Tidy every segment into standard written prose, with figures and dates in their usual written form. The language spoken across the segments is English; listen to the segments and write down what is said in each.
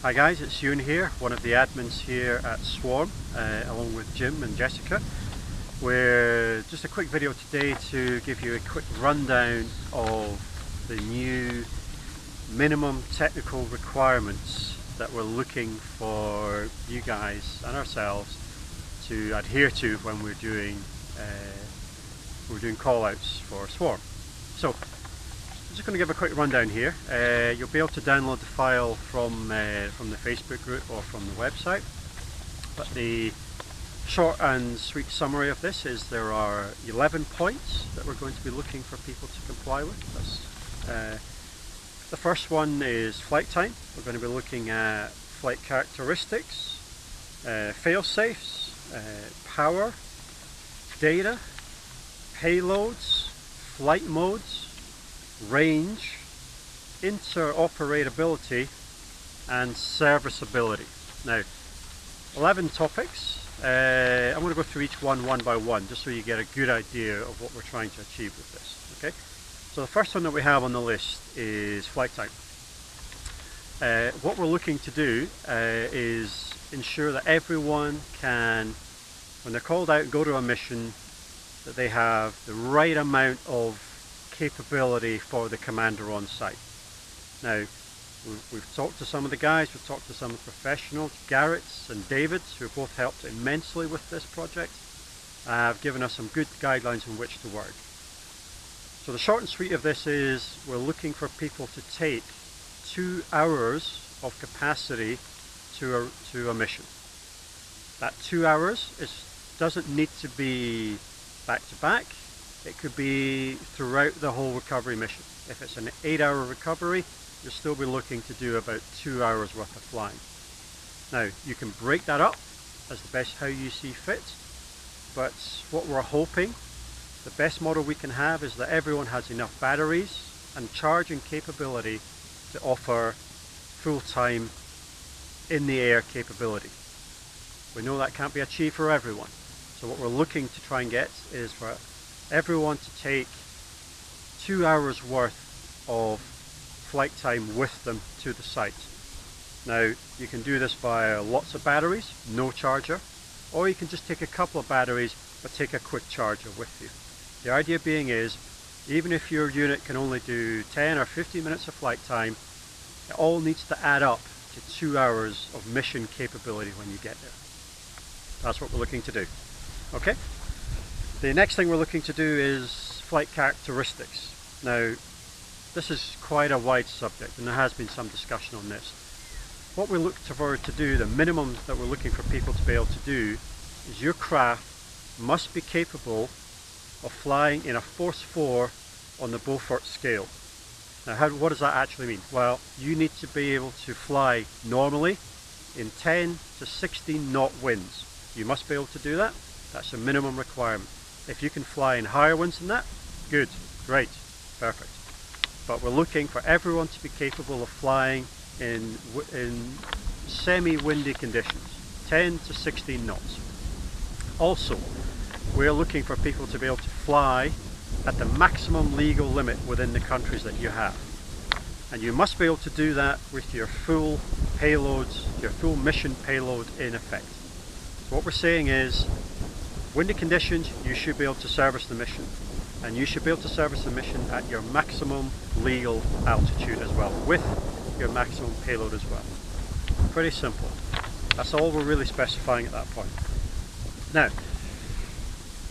Hi guys, it's Ewan here, one of the admins here at Swarm, along with Jim and Jessica. We're just a quick video today to give you a quick rundown of the new minimum technical requirements that we're looking for you guys and ourselves to adhere to when we're doing call-outs for Swarm. So I'm just going to give a quick rundown here. You'll be able to download the file from the Facebook group or from the website. But the short and sweet summary of this is there are 11 points that we're going to be looking for people to comply with. The first one is flight time. We're going to be looking at flight characteristics, fail-safes, power, data, payloads, flight modes, range, interoperability and serviceability. Now 11 topics. I'm going to go through each one by one just so you get a good idea of what we're trying to achieve with this. Okay, so the first one that we have on the list is flight time. What we're looking to do is ensure that everyone can, when they're called out and go to a mission, that they have the right amount of capability for the commander on site. Now, we've talked to some of the guys, we've talked to some of the professionals, Garrett's and David's, who have both helped immensely with this project, have given us some good guidelines on which to work. So the short and sweet of this is we're looking for people to take 2 hours of capacity to a mission. That 2 hours doesn't need to be back to back. It could be throughout the whole recovery mission. If it's an 8-hour recovery, you'll still be looking to do about 2 hours worth of flying. Now, you can break that up as the best how you see fit, but what we're hoping, the best model we can have is that everyone has enough batteries and charging capability to offer full-time in the air capability. We know that can't be achieved for everyone. So what we're looking to try and get is for everyone to take 2 hours worth of flight time with them to the site. Now, you can do this via lots of batteries, no charger, or you can just take a couple of batteries but take a quick charger with you. The idea being is, even if your unit can only do 10 or 15 minutes of flight time, it all needs to add up to 2 hours of mission capability when you get there. That's what we're looking to do. Okay? The next thing we're looking to do is flight characteristics. Now, this is quite a wide subject and there has been some discussion on this. What we look forward to do, the minimum that we're looking for people to be able to do, is your craft must be capable of flying in a force 4 on the Beaufort scale. Now, what does that actually mean? Well, you need to be able to fly normally in 10 to 16 knot winds. You must be able to do that. That's a minimum requirement. If you can fly in higher winds than that, good, great, perfect. But we're looking for everyone to be capable of flying in semi-windy conditions, 10 to 16 knots. Also, we're looking for people to be able to fly at the maximum legal limit within the countries that you have. And you must be able to do that with your full payloads, your full mission payload in effect. So what we're saying is, windy conditions, you should be able to service the mission. And you should be able to service the mission at your maximum legal altitude as well, with your maximum payload as well. Pretty simple. That's all we're really specifying at that point. Now,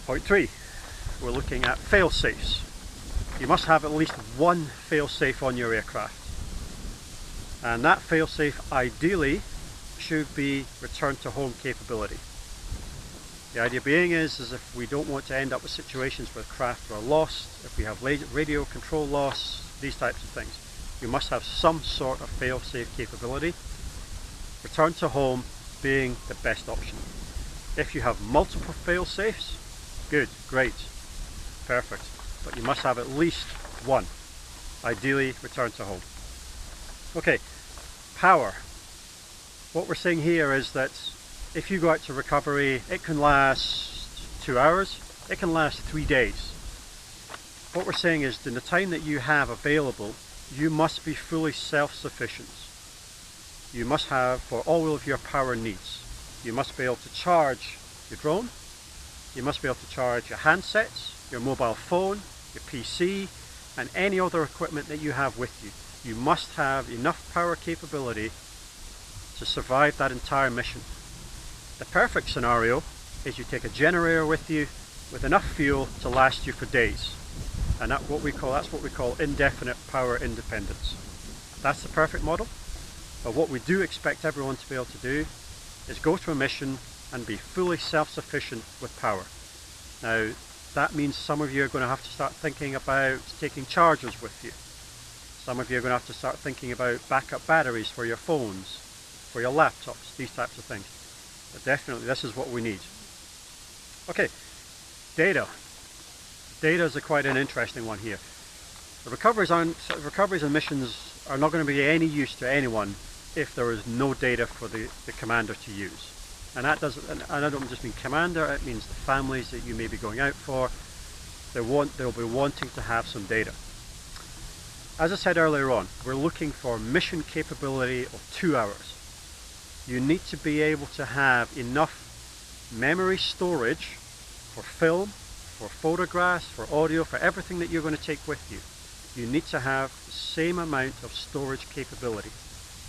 point 3, we're looking at fail-safes. You must have at least one fail-safe on your aircraft. And that fail-safe ideally should be return to home capability. The idea being is if we don't want to end up with situations where craft are lost, if we have radio control loss, these types of things, you must have some sort of fail-safe capability. Return to home being the best option. If you have multiple fail-safes, good, great, perfect, but you must have at least one. Ideally, return to home. Okay, power. What we're saying here is that if you go out to recovery, it can last 2 hours, it can last 3 days. What we're saying is in the time that you have available, you must be fully self-sufficient. you must have for all of your power needs. You must be able to charge your drone, you must be able to charge your handsets, your mobile phone, your PC, and any other equipment that you have with you. You must have enough power capability to survive that entire mission. The perfect scenario is you take a generator with you with enough fuel to last you for days. And that's what we call indefinite power independence. That's the perfect model. But what we do expect everyone to be able to do is go to a mission and be fully self-sufficient with power. Now, that means some of you are going to have to start thinking about taking chargers with you. Some of you are going to have to start thinking about backup batteries for your phones, for your laptops, these types of things. But definitely this is what we need. Okay, data. Data is quite an interesting one here. The recoveries and missions are not going to be any use to anyone if there is no data for the commander to use. And that doesn't, and I don't just mean commander, it means the families that you may be going out for. They'll be wanting to have some data. As I said earlier on, we're looking for mission capability of 2 hours. You need to be able to have enough memory storage for film, for photographs, for audio, for everything that you're going to take with you. You need to have the same amount of storage capability.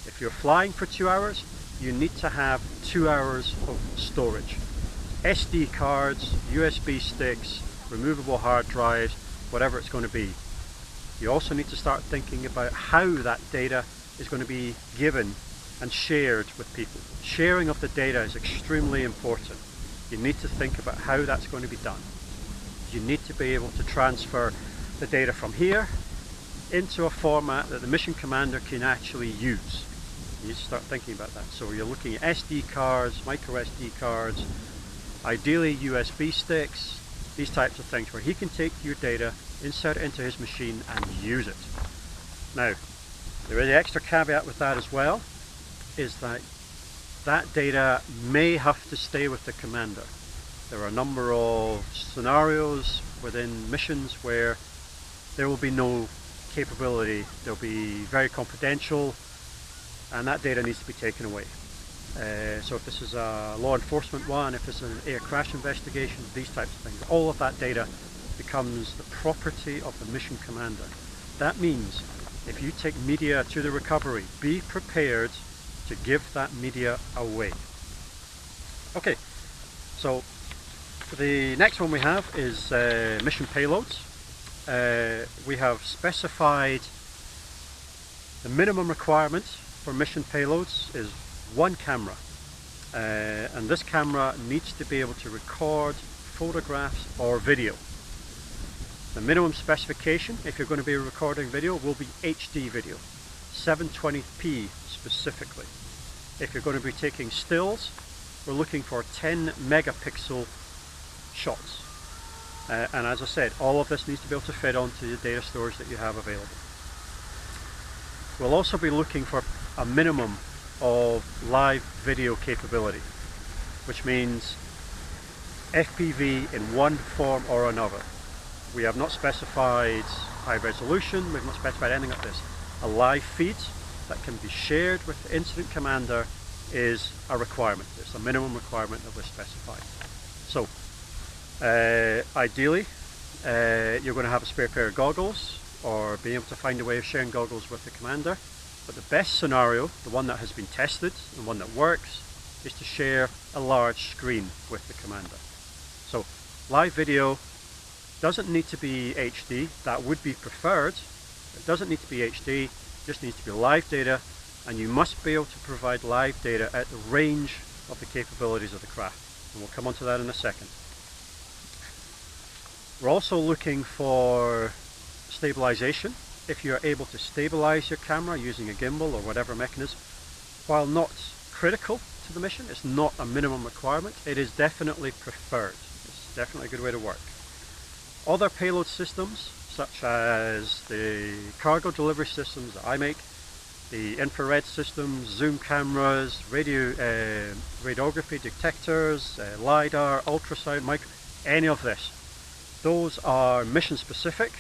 If you're flying for 2 hours, you need to have 2 hours of storage. SD cards, USB sticks, removable hard drives, whatever it's going to be. You also need to start thinking about how that data is going to be given and shared with people. Sharing of the data is extremely important. You need to think about how that's going to be done. You need to be able to transfer the data from here into a format that the mission commander can actually use. You need to start thinking about that. So you're looking at SD cards, micro SD cards, ideally USB sticks, these types of things where he can take your data, insert it into his machine and use it. Now, there is an extra caveat with that as well, is that that data may have to stay with the commander. There are a number of scenarios within missions where there will be no capability, they'll be very confidential, and that data needs to be taken away. So if this is a law enforcement one, if this is an air crash investigation, these types of things, all of that data becomes the property of the mission commander. That means if you take media to the recovery, be prepared to give that media away. Okay, so the next one we have is mission payloads. We have specified the minimum requirement for mission payloads is 1 camera, and this camera needs to be able to record photographs or video. The minimum specification, if you're going to be recording video, will be HD video, 720p specifically. If you're going to be taking stills, we're looking for 10 megapixel shots. And as I said, all of this needs to be able to fit onto the data storage that you have available. We'll also be looking for a minimum of live video capability, which means FPV in one form or another. We have not specified high resolution, we've not specified anything like this. A live feed that can be shared with the incident commander is a requirement. It's a minimum requirement that we're specifying. So ideally you're going to have a spare pair of goggles or be able to find a way of sharing goggles with the commander. But the best scenario, the one that has been tested and one that works, is to share a large screen with the commander. So live video doesn't need to be HD, that would be preferred. It doesn't need to be HD, it just needs to be live data, and you must be able to provide live data at the range of the capabilities of the craft. And we'll come on to that in a second. We're also looking for stabilization. If you're able to stabilize your camera using a gimbal or whatever mechanism, while not critical to the mission, it's not a minimum requirement, it is definitely preferred. It's definitely a good way to work. Other payload systems, such as the cargo delivery systems that I make, the infrared systems, zoom cameras, radiography detectors, LiDAR, ultrasound, any of this, those are mission specific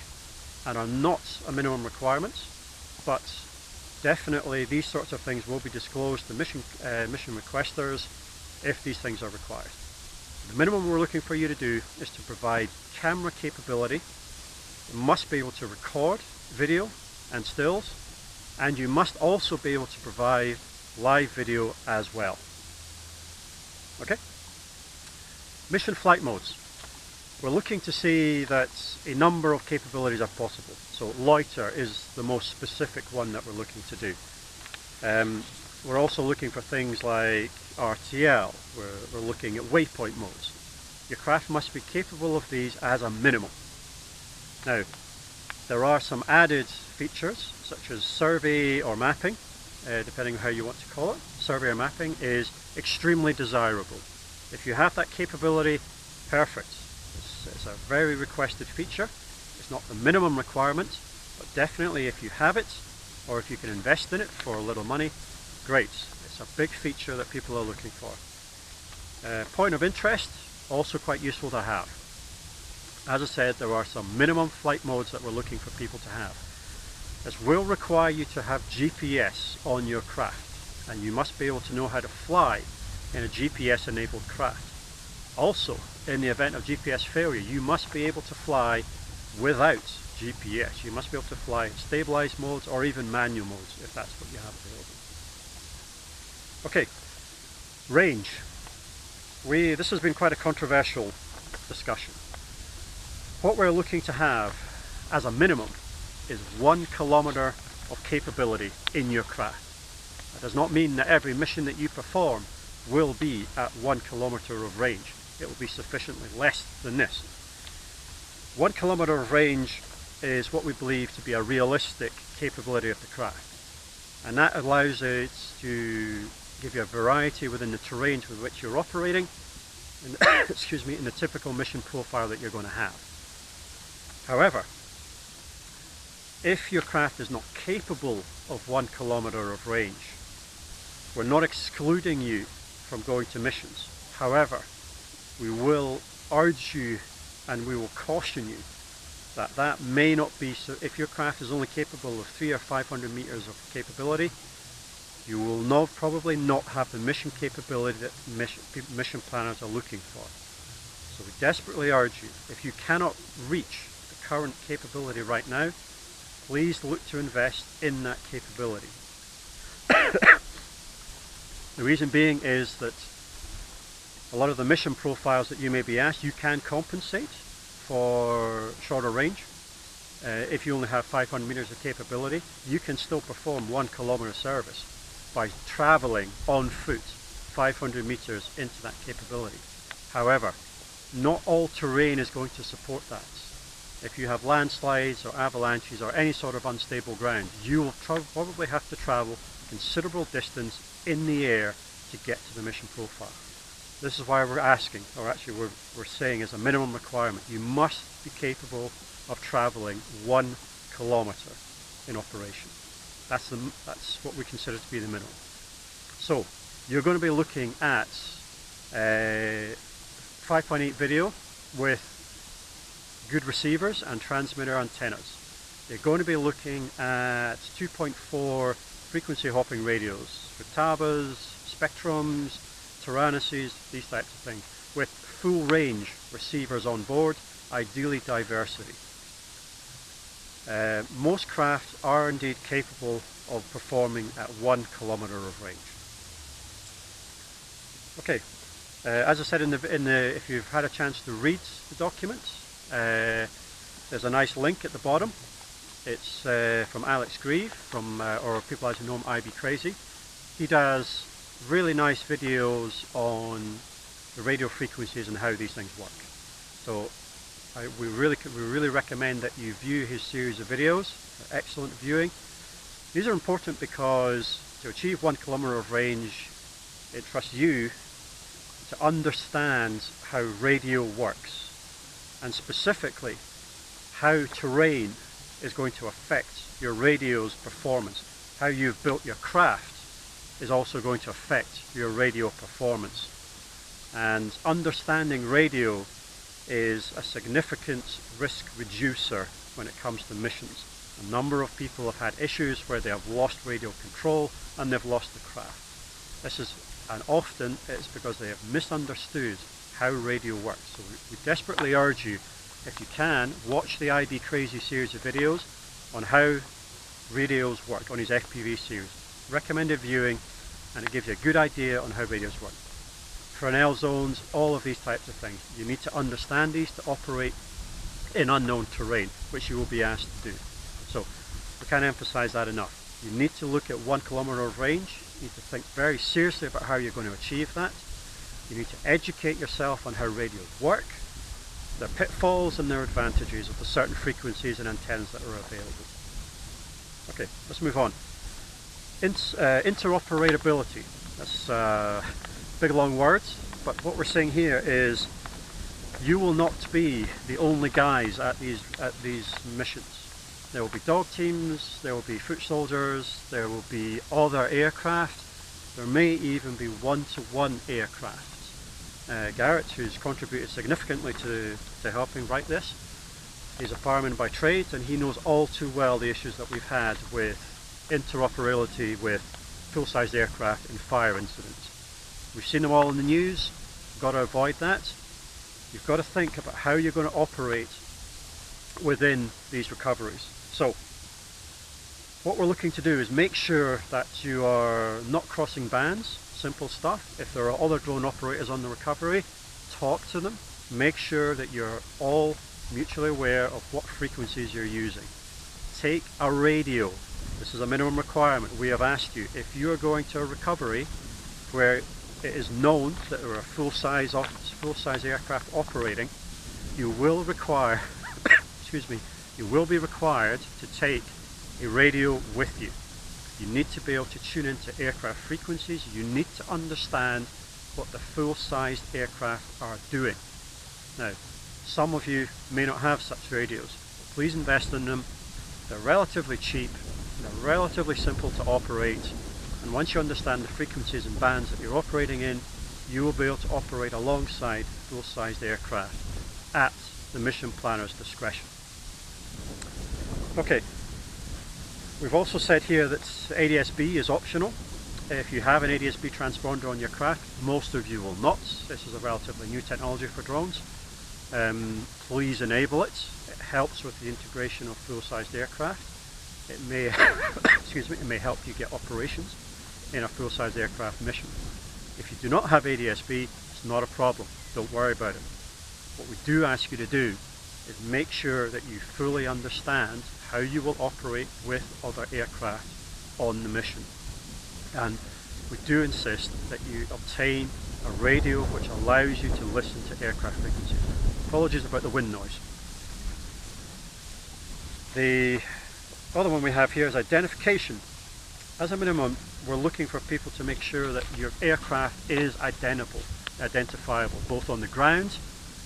and are not a minimum requirement, but definitely these sorts of things will be disclosed to mission requesters if these things are required. The minimum we're looking for you to do is to provide camera capability. You must be able to record video and stills, and you must also be able to provide live video as well. Okay? Mission flight modes. We're looking to see that a number of capabilities are possible. So loiter is the most specific one that we're looking to do. We're also looking for things like RTL. We're looking at waypoint modes. Your craft must be capable of these as a minimum. Now, there are some added features such as survey or mapping, depending on how you want to call it. Survey or mapping is extremely desirable. If you have that capability, perfect. It's a very requested feature. It's not the minimum requirement, but definitely if you have it, or if you can invest in it for a little money, great. It's a big feature that people are looking for. Point of interest, also quite useful to have. As I said, there are some minimum flight modes that we're looking for people to have. This will require you to have GPS on your craft, and you must be able to know how to fly in a GPS enabled craft. Also, in the event of GPS failure, you must be able to fly without GPS. You must be able to fly in stabilized modes or even manual modes if that's what you have available. Okay, range. This has been quite a controversial discussion. What we're looking to have as a minimum is 1 kilometer of capability in your craft. That does not mean that every mission that you perform will be at 1 kilometer of range. It will be sufficiently less than this. 1 kilometer of range is what we believe to be a realistic capability of the craft, and that allows it to give you a variety within the terrains with which you're operating in, excuse me, in the typical mission profile that you're going to have. However, if your craft is not capable of 1 kilometer of range, we're not excluding you from going to missions. However, we will urge you and we will caution you that that may not be so. If your craft is only capable of 300 or 500 meters of capability, you will probably not have the mission capability that mission planners are looking for. So we desperately urge you, if you cannot reach the current capability right now, please look to invest in that capability. The reason being is that a lot of the mission profiles that you may be asked, you can compensate for shorter range. If you only have 500 meters of capability, you can still perform 1 kilometer service by traveling on foot 500 meters into that capability. However, not all terrain is going to support that. If you have landslides or avalanches or any sort of unstable ground, you will probably have to travel a considerable distance in the air to get to the mission profile. This is why we're asking, or actually we're saying as a minimum requirement, you must be capable of traveling 1 kilometer in operation. That's what we consider to be the minimum. So you're going to be looking at 5.8 video with good receivers and transmitter antennas. You're going to be looking at 2.4 frequency hopping radios for Tabas, Spectrums, Tyrannuses, these types of things, with full range receivers on board, ideally diversity. Most craft are indeed capable of performing at 1 kilometer of range. Okay, as I said if you've had a chance to read the documents, there's a nice link at the bottom. It's from Alex Grieve, or people as you know him, IB Crazy. He does really nice videos on the radio frequencies and how these things work. So we really recommend that you view his series of videos. They're excellent viewing. These are important because to achieve 1 kilometer of range, it trusts you to understand how radio works, and specifically how terrain is going to affect your radio's performance. How you've built your craft is also going to affect your radio performance. And understanding radio is a significant risk reducer when it comes to missions. A number of people have had issues where they have lost radio control and they've lost the craft. And often it's because they have misunderstood how radio works. So we desperately urge you, if you can, watch the ID Crazy series of videos on how radios work on his FPV series. Recommended viewing, and it gives you a good idea on how radios work. Fresnel zones, all of these types of things. You need to understand these to operate in unknown terrain, which you will be asked to do. So we can't emphasize that enough. You need to look at 1 kilometer of range. You need to think very seriously about how you're going to achieve that. You need to educate yourself on how radios work, their pitfalls and their advantages of the certain frequencies and antennas that are available. Okay, let's move on. Interoperability. That's big long words, but what we're saying here is you will not be the only guys at these missions. There will be dog teams, there will be foot soldiers, there will be other aircraft, there may even be one-to-one aircraft. Garrett, who's contributed significantly to helping write this, he's a fireman by trade, and he knows all too well the issues that we've had with interoperability with full-sized aircraft in fire incidents. We've seen them all in the news. You've got to avoid that. You've got to think about how you're going to operate within these recoveries. So what we're looking to do is make sure that you are not crossing bands, simple stuff. If there are other drone operators on the recovery, talk to them. Make sure that you're all mutually aware of what frequencies you're using. Take a radio. This is a minimum requirement. We have asked you, if you are going to a recovery where it is known that there are full-size aircraft operating, you will require, you will be required to take a radio with you. You need to be able to tune into aircraft frequencies. You need to understand what the full-sized aircraft are doing. Now, some of you may not have such radios. Please invest in them. They're relatively cheap, they're relatively simple to operate, and once you understand the frequencies and bands that you're operating in, you will be able to operate alongside full-sized aircraft at the mission planner's discretion. Okay, we've also said here that ADS-B is optional. If you have an ADS-B transponder on your craft, most of you will not. This is a relatively new technology for drones. Please enable it. It helps with the integration of full-sized aircraft. It may, it may help you get operations in a full-sized aircraft mission. If you do not have ADS-B, it's not a problem. Don't worry about it. What we do ask you to do is make sure that you fully understand how you will operate with other aircraft on the mission. And we do insist that you obtain a radio which allows you to listen to aircraft frequencies. Apologies about the wind noise. The other one we have here is identification. As a minimum, we're looking for people to make sure that your aircraft is identifiable, both on the ground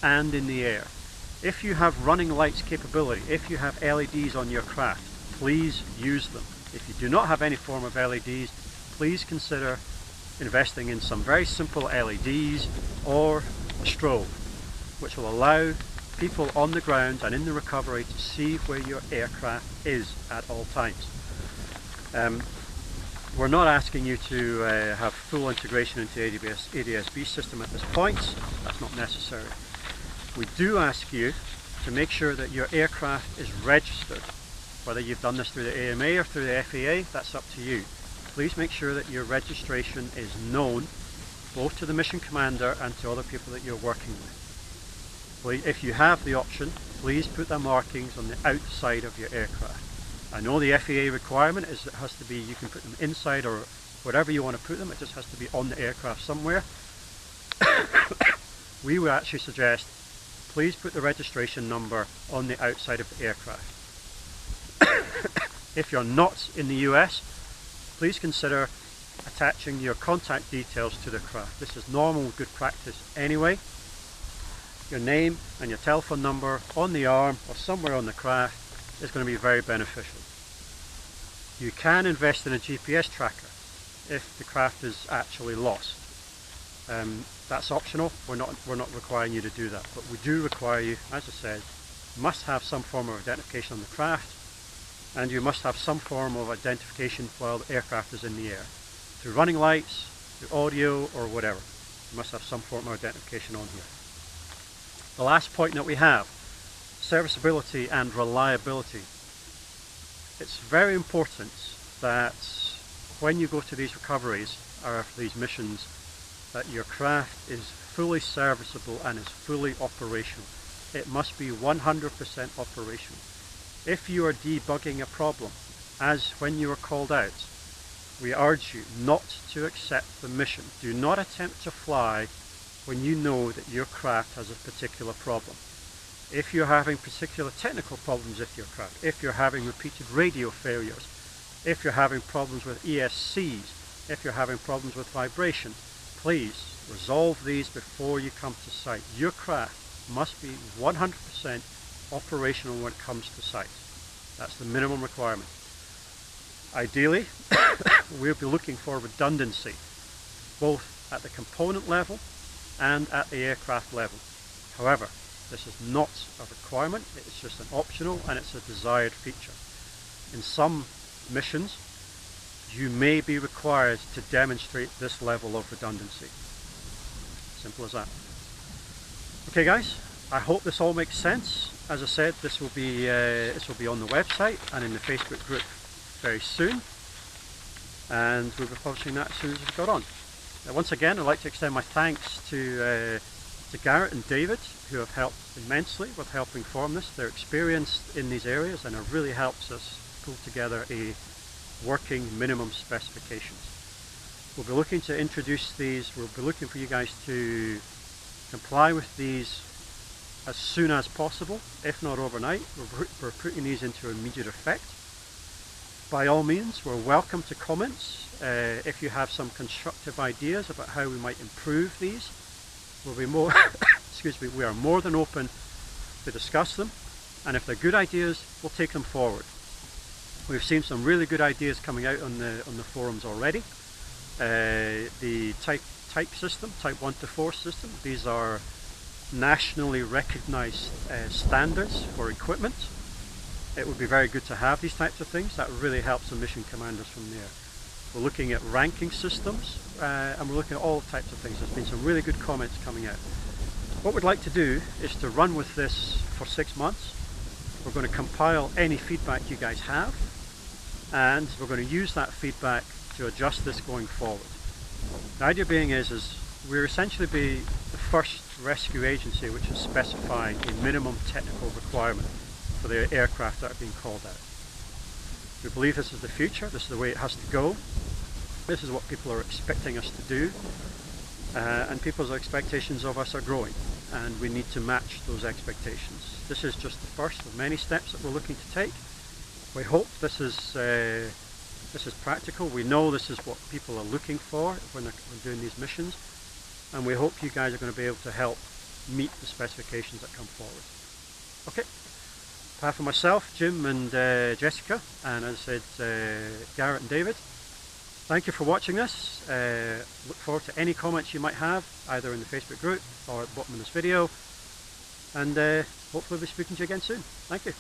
and in the air. If you have running lights capability, if you have LEDs on your craft, please use them. If you do not have any form of LEDs, please consider investing in some very simple LEDs or a strobe, which will allow people on the ground and in the recovery to see where your aircraft is at all times. We're not asking you to have full integration into ADS-B system at this point. That's not necessary. We do ask you to make sure that your aircraft is registered. Whether you've done this through the AMA or through the FAA, that's up to you. Please make sure that your registration is known both to the mission commander and to other people that you're working with. If you have the option, please put the markings on the outside of your aircraft. I know the FAA requirement is it has to be, you can put them inside or wherever you want to put them, it just has to be on the aircraft somewhere. We would actually suggest, please put the registration number on the outside of the aircraft. If you're not in the US, please consider attaching your contact details to the craft. This is normal, good practice anyway. Your name and your telephone number on the arm or somewhere on the craft is going to be very beneficial. You can invest in a GPS tracker if the craft is actually lost. That's optional. We're not requiring you to do that, but we do require you, as I said, must have some form of identification on the craft. and you must have some form of identification while the aircraft is in the air. Through running lights, through audio, or whatever. You must have some form of identification on here. The last point that we have, serviceability and reliability. It's very important that when you go to these recoveries or these missions, that your craft is fully serviceable and is fully operational. It must be 100% operational. If you are debugging a problem, as when you are called out, we urge you not to accept the mission. Do not attempt to fly when you know that your craft has a particular problem. If you're having particular technical problems with your craft, if you're having repeated radio failures, if you're having problems with ESCs, if you're having problems with vibration, please resolve these before you come to site. Your craft must be 100% operational when it comes to site. That's the minimum requirement. Ideally, we'll be looking for redundancy, both at the component level and at the aircraft level. However, this is not a requirement, it's just an optional and it's a desired feature. In some missions, you may be required to demonstrate this level of redundancy. Simple as that. Okay guys, I hope this all makes sense. As I said, this will be on the website and in the Facebook group very soon, and we'll be publishing that as soon as we've got on. Once again, I'd like to extend my thanks to Garrett and David, who have helped immensely with helping form this. They're experienced in these areas and it really helps us pull together a working minimum specifications. We'll be looking to introduce these, we'll be looking for you guys to comply with these as soon as possible, if not overnight. We're putting these into immediate effect. By all means, we're welcome to comments. If you have some constructive ideas about how we might improve these, we'll be more, excuse me, we are more than open to discuss them, and if they're good ideas, we'll take them forward. We've seen some really good ideas coming out on the forums already. The type system, type 1 to 4 system, these are nationally recognized standards for equipment. It would be very good to have these types of things. That really helps the mission commanders from there. We're looking at ranking systems and we're looking at all types of things. There's been some really good comments coming out. What we'd like to do is to run with this for 6 months. We're going to compile any feedback you guys have, and we're going to use that feedback to adjust this going forward. The idea being is we're essentially be the first rescue agency which is specifying a minimum technical requirement for the aircraft that are being called out. We believe this is the future, this is the way it has to go, this is what people are expecting us to do, and people's expectations of us are growing, and we need to match those expectations. This is just the first of many steps that we're looking to take. We hope this is practical. We know this is what people are looking for when they're doing these missions, and we hope you guys are going to be able to help meet the specifications that come forward. Okay, on behalf of myself, Jim and Jessica, and as I said, Garrett and David, thank you for watching this. Look forward to any comments you might have, either in the Facebook group or at the bottom of this video, and hopefully we'll be speaking to you again soon. Thank you.